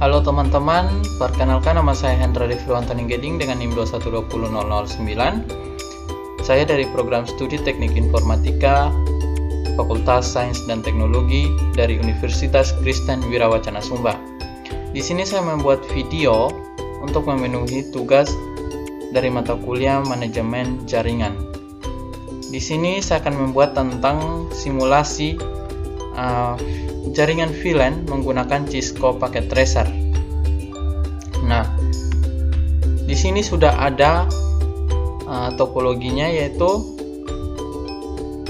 Halo teman-teman, perkenalkan nama saya Hendra Devriwanto Ninggeding dengan NIM 2120009. Saya dari program studi Teknik Informatika Fakultas Sains dan Teknologi dari Universitas Kristen Wirawacana Sumba. Di sini saya membuat video untuk memenuhi tugas dari mata kuliah Manajemen Jaringan. Di sini saya akan membuat tentang simulasi jaringan VLAN menggunakan Cisco Packet Tracer. Nah, di sini sudah ada topologinya, yaitu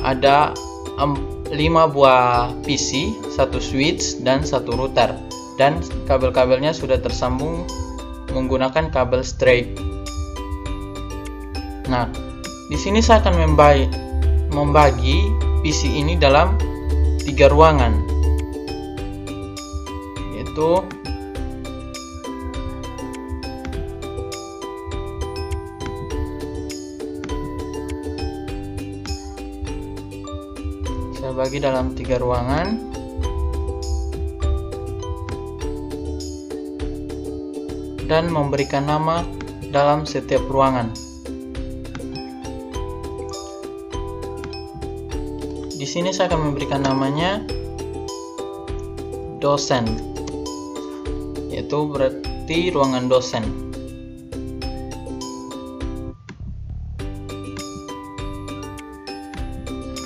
ada 5 buah PC, 1 switch dan 1 router, dan kabel-kabelnya sudah tersambung menggunakan kabel straight. Nah, di sini saya akan membagi PC ini dalam 3 ruangan, yaitu saya bagi dalam 3 ruangan. Dan memberikan nama dalam setiap ruangan. Di sini saya akan memberikan namanya dosen, yaitu berarti ruangan dosen.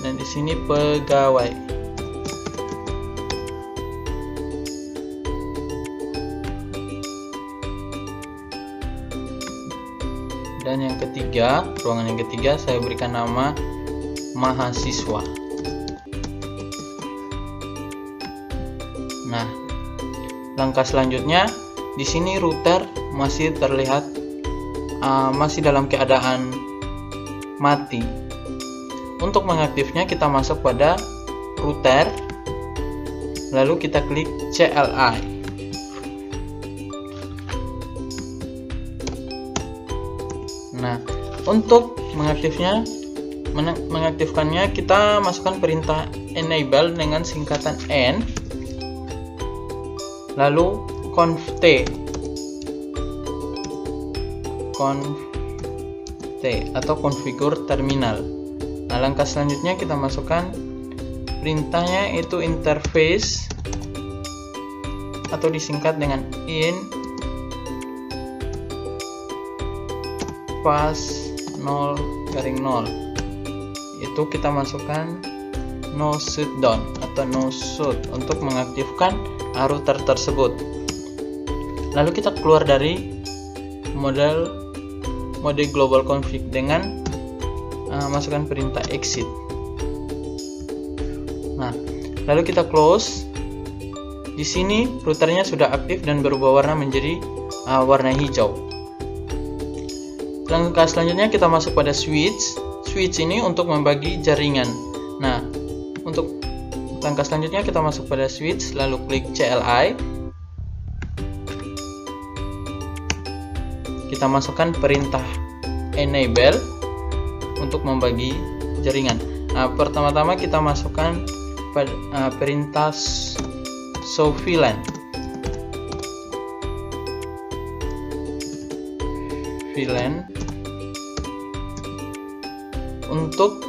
Dan di sini pegawai. Dan yang ketiga, ruangan yang ketiga saya berikan nama mahasiswa. Nah, langkah selanjutnya, di sini router masih terlihat masih dalam keadaan mati. Untuk mengaktifnya kita masuk pada router, lalu kita klik CLI. Nah, untuk mengaktifkannya kita masukkan perintah enable dengan singkatan N, lalu conft atau configure terminal. Nah, langkah selanjutnya kita masukkan perintahnya, itu interface atau disingkat dengan in pas 0 garing 0. Itu kita masukkan no shutdown atau no shoot untuk mengaktifkan router tersebut. Lalu kita keluar dari mode global config dengan masukkan perintah exit. Nah, lalu kita close. Di sini routernya sudah aktif dan berubah warna menjadi warna hijau. Langkah selanjutnya kita masuk pada switch. Switch ini untuk membagi jaringan. Nah, untuk langkah selanjutnya kita masuk pada switch, lalu klik CLI. Kita masukkan perintah enable untuk membagi jaringan. Nah, pertama-tama kita masukkan perintah show VLAN. Untuk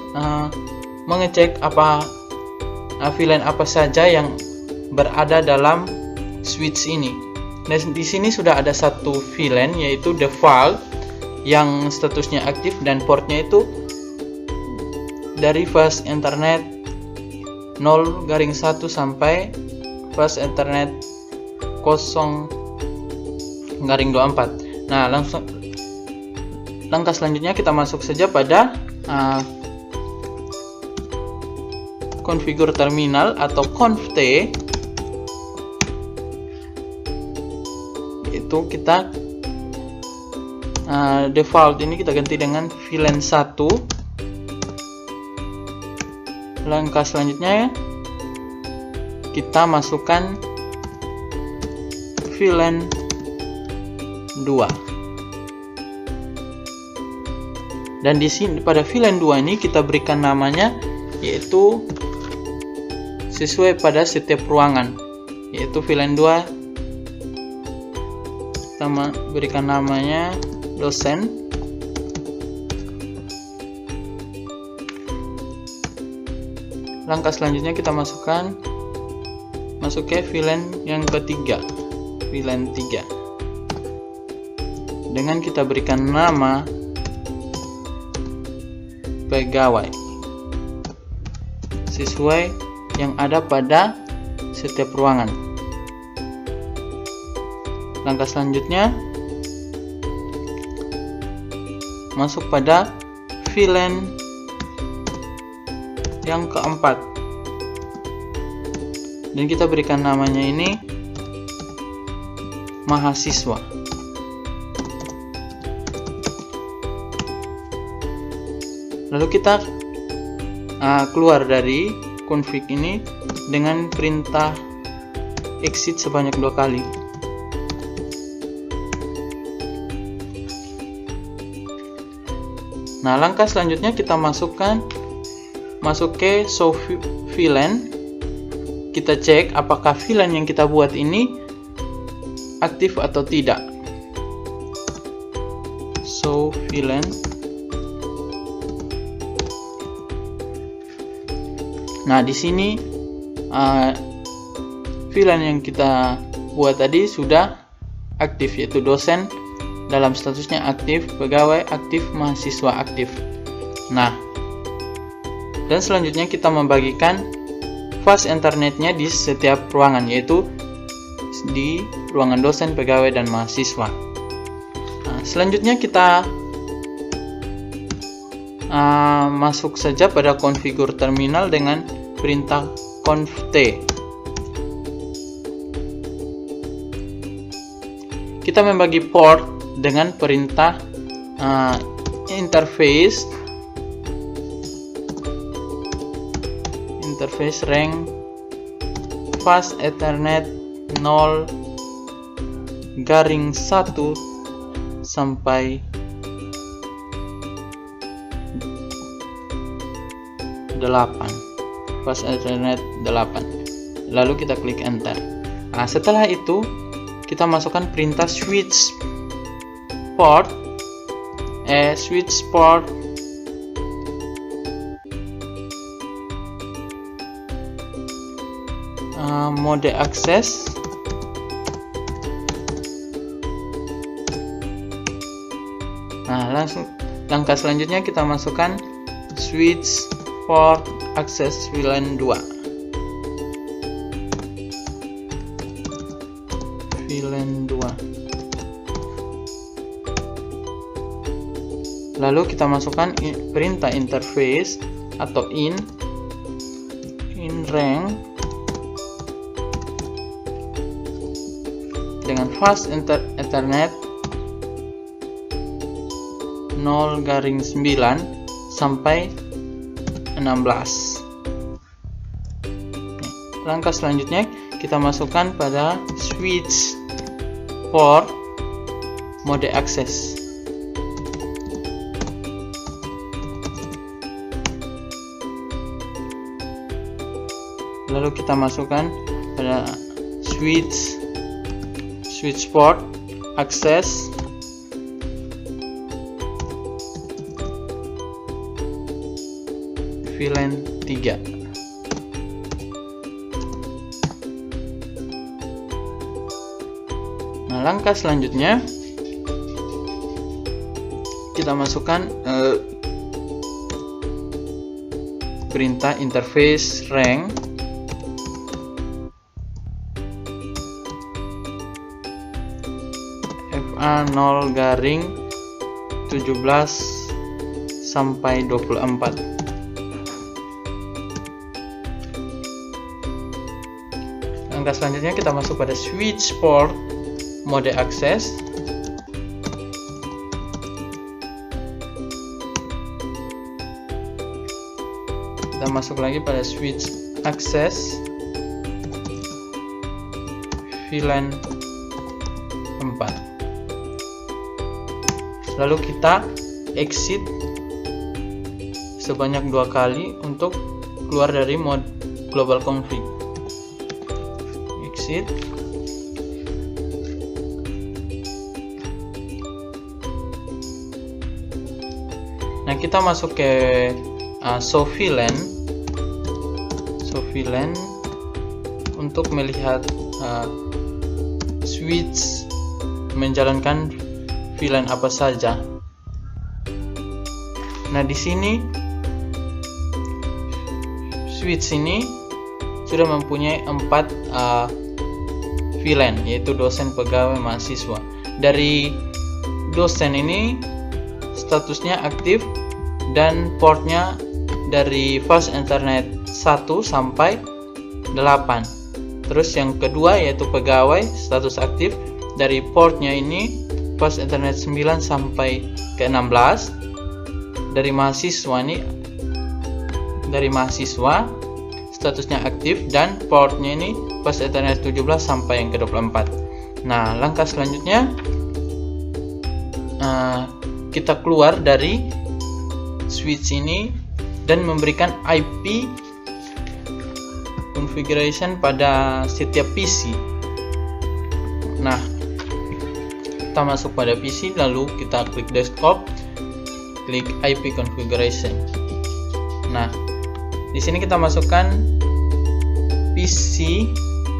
mengecek VLAN apa saja yang berada dalam switch ini. Dan di sini sudah ada satu VLAN, yaitu default yang statusnya aktif dan portnya itu dari fast internet 0-1 sampai fast internet 0-24. Nah, langkah selanjutnya kita masuk saja pada configure terminal atau conft. Itu kita default ini kita ganti dengan VLAN 1. Langkah selanjutnya kita masukkan VLAN 2. Dan di sini pada VLAN 2 ini kita berikan namanya, yaitu sesuai pada setiap ruangan, yaitu VLAN 2 kita berikan namanya dosen. Langkah selanjutnya kita masuk ke VLAN yang ketiga, VLAN 3. Dengan kita berikan nama pegawai sesuai yang ada pada setiap ruangan. Langkah selanjutnya masuk pada VLAN yang keempat, dan kita berikan namanya ini mahasiswa. Lalu kita keluar dari config ini dengan perintah exit sebanyak 2 kali. Nah, langkah selanjutnya kita masuk ke show VLAN. Kita cek apakah VLAN yang kita buat ini aktif atau tidak. Show VLAN. Nah, di sini VLAN yang kita buat tadi sudah aktif, yaitu dosen dalam statusnya aktif, pegawai aktif, mahasiswa aktif. Nah, dan selanjutnya kita membagikan fast internetnya di setiap ruangan, yaitu di ruangan dosen, pegawai, dan mahasiswa. Nah, selanjutnya kita masuk saja pada konfigur terminal dengan perintah conft. Kita membagi port dengan perintah interface rank fast ethernet 0/1 sampai 8, fast ethernet 8. Lalu kita klik enter. Nah, setelah itu kita masukkan perintah switch port mode akses. Nah, langkah selanjutnya kita masukkan switch port akses VLAN 2. Lalu kita masukkan perintah interface atau in rank dengan fast ethernet 0/9 sampai 16. Langkah selanjutnya kita masukkan pada switch port mode akses. Lalu kita masukkan pada switch port akses VLAN 3. Nah, langkah selanjutnya kita masukkan perintah interface rank FA 0/17 sampai 24. Langkah selanjutnya kita masuk pada switch port mode akses. Kita masuk lagi pada switch akses VLAN 4. Lalu kita exit sebanyak 2 kali untuk keluar dari mode global config. Exit. Nah, kita masuk ke show VLAN untuk melihat switch menjalankan VLAN apa saja. Nah, di sini switch ini sudah mempunyai 4 VLAN, yaitu dosen, pegawai, mahasiswa. Dari dosen ini statusnya aktif dan portnya dari fast internet 1 sampai 8. Terus yang kedua yaitu pegawai, status aktif dari portnya ini fast internet 9 sampai ke 16. Dari mahasiswa statusnya aktif dan portnya ini fast internet 17 sampai yang ke 24. Nah, langkah selanjutnya kita keluar dari switch ini dan memberikan IP configuration pada setiap PC. Nah, kita masuk pada PC, lalu kita klik desktop, klik IP configuration. Nah, di sini kita masukkan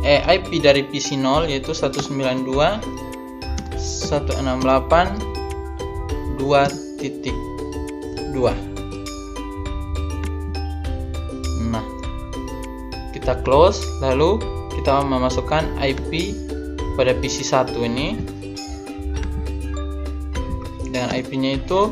IP dari PC 0 yaitu 192.168.2.2. Nah, kita close, lalu kita memasukkan IP pada PC 1 ini dengan IP-nya itu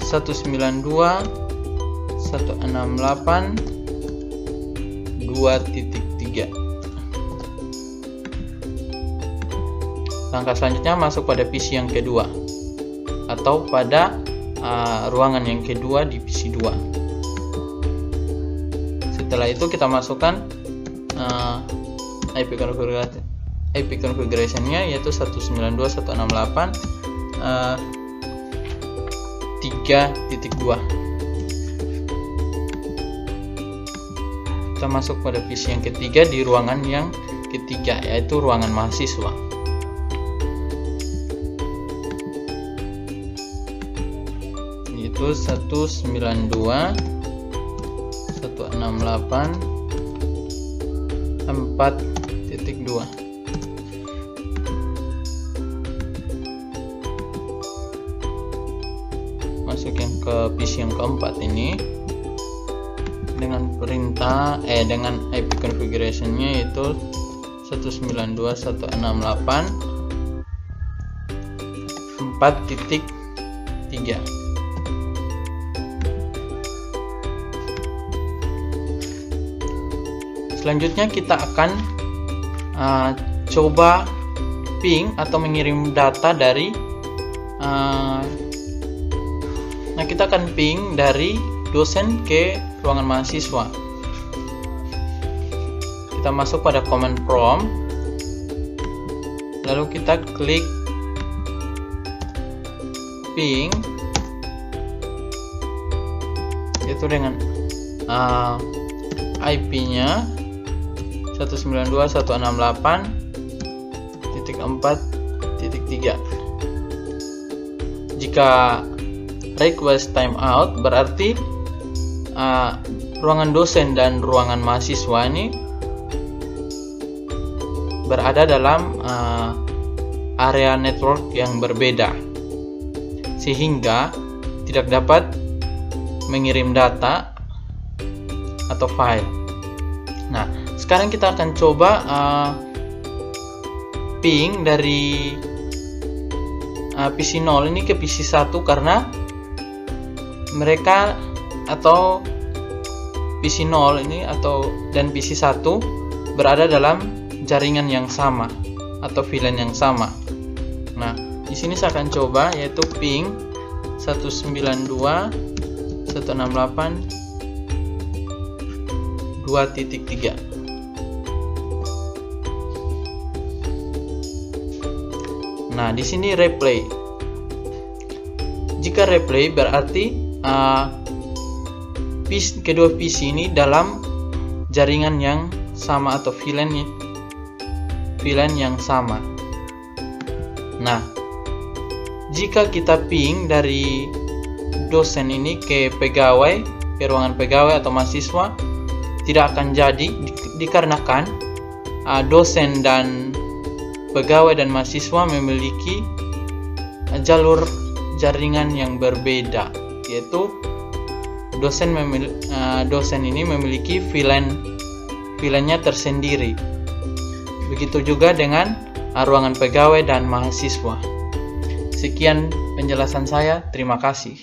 192.168.2.3. Langkah selanjutnya masuk pada PC yang kedua atau pada ruangan yang kedua di PC 2. Setelah itu kita masukkan IP configuration-nya yaitu 192.168.3.2. Kita masuk pada PC yang ketiga di ruangan yang ketiga yaitu ruangan mahasiswa. Itu 192.168.4.2. Masuk yang ke PC yang keempat ini dengan dengan IP configuration-nya yaitu 192.168.4.3. Selanjutnya kita akan coba ping atau mengirim data dari kita akan ping dari dosen ke ruangan mahasiswa. Kita masuk pada command prompt, lalu kita klik ping, yaitu dengan IP-nya 192.168.4.3. Jika request timeout berarti ruangan dosen dan ruangan mahasiswa ini berada dalam area network yang berbeda sehingga tidak dapat mengirim data atau file. Nah, sekarang kita akan coba ping dari PC 0 ini ke PC 1 karena mereka atau PC 0 ini dan PC 1 berada dalam jaringan yang sama atau VLAN yang sama. Nah, di sini saya akan coba yaitu ping 192.168.2.3. Nah, di sini replay. Jika replay berarti kedua PC ini dalam jaringan yang sama atau VLAN yang sama. Nah, jika kita ping dari dosen ini ke pegawai, ke ruangan pegawai atau mahasiswa tidak akan jadi dikarenakan dosen dan pegawai dan mahasiswa memiliki jalur jaringan yang berbeda, yaitu dosen ini memiliki VLAN-nya tersendiri. Begitu juga dengan ruangan pegawai dan mahasiswa. Sekian penjelasan saya, terima kasih.